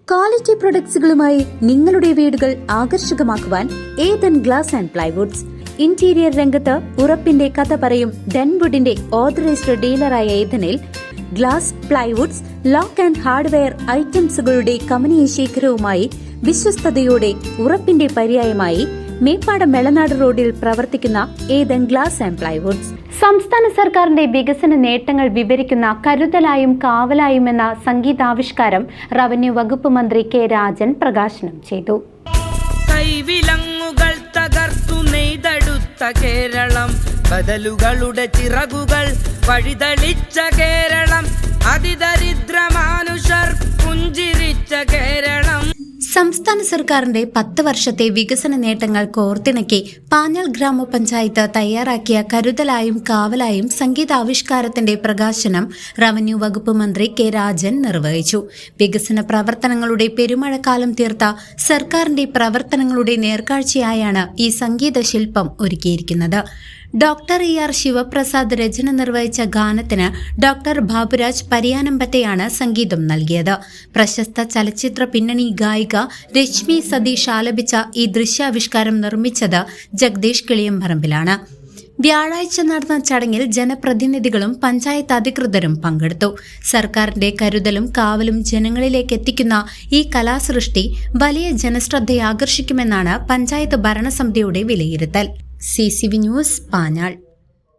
Quality പ്രൊഡക്ട്സുകളുമായി നിങ്ങളുടെ വീടുകൾ ആകർഷകമാക്കുവാൻ Ethan glass and plywoods. Interior രംഗത്ത് ഉറപ്പിന്റെ കഥ പറയും ഡെൻവുഡിന്റെ ഓതറൈസ്ഡ് ഡീലറായ ഏതനിൽ glass, plywoods, lock and hardware ഐറ്റംസുകളുടെ കമനീയ ശേഖരവുമായി വിശ്വസ്തയോടെ ഉറപ്പിന്റെ പര്യായമായി മേപ്പാടം മെളനാട് റോഡിൽ പ്രവർത്തിക്കുന്ന ഏതൻ ഗ്ലാസ് ആൻഡ് പ്ലൈവുഡ്സ്. സംസ്ഥാന സർക്കാരിന്റെ വികസന നേട്ടങ്ങൾ വിവരിക്കുന്ന കരുതലായും കാവലായും എന്ന സംഗീതാവിഷ്കാരം റവന്യൂ വകുപ്പ് മന്ത്രി കെ രാജൻ പ്രകാശനം ചെയ്തു. കൈവിലങ്ങുകൾ തകർത്തു നെയ്തെടുത്ത കേരളം, ബദലുകളുടെ ചിറകുകൾ വഴിതെളിച്ച കേരളം, അതിദരിദ്ര മാനുഷർ പുഞ്ചിരിച്ച കേരളം. സംസ്ഥാന സർക്കാരിന്റെ 10 വർഷത്തെ വികസന നേട്ടങ്ങൾ കോർത്തിണക്കി പാഞ്ഞാൾ ഗ്രാമപഞ്ചായത്ത് തയ്യാറാക്കിയ കരുതലായും കാവലായും സംഗീതാവിഷ്കാരത്തിന്റെ പ്രകാശനം റവന്യൂ വകുപ്പ് മന്ത്രി കെ രാജൻ നിർവഹിച്ചു. വികസന പ്രവർത്തനങ്ങളുടെ പെരുമഴക്കാലം തീർത്ത സർക്കാരിന്റെ പ്രവർത്തനങ്ങളുടെ നേർക്കാഴ്ചയായാണ് ഈ സംഗീത ശില്പം ഒരുക്കിയിരിക്കുന്നത്. ഡോക്ടർ ER ശിവപ്രസാദ് രചന നിർവഹിച്ച ഗാനത്തിന് ഡോക്ടർ ബാബുരാജ് പരിയാനമ്പറ്റയാണ് സംഗീതം നൽകിയത്. പ്രശസ്ത ചലച്ചിത്ര പിന്നണി ഗായിക രശ്മി സതീഷ് ആലപിച്ച ഈ ദൃശ്യാവിഷ്കാരം നിർമ്മിച്ചത് ജഗദീഷ് കിളിയംപറമ്പിലാണ്. വ്യാഴാഴ്ച നടന്ന ചടങ്ങിൽ ജനപ്രതിനിധികളും പഞ്ചായത്ത് അധികൃതരും പങ്കെടുത്തു. സർക്കാരിന്റെ കരുതലും കാവലും ജനങ്ങളിലേക്ക് എത്തിക്കുന്ന ഈ കലാസൃഷ്ടി വലിയ ജനശ്രദ്ധയാകർഷിക്കുമെന്നാണ് പഞ്ചായത്ത് ഭരണസമിതിയുടെ വിലയിരുത്തൽ. CCV news, Panjal.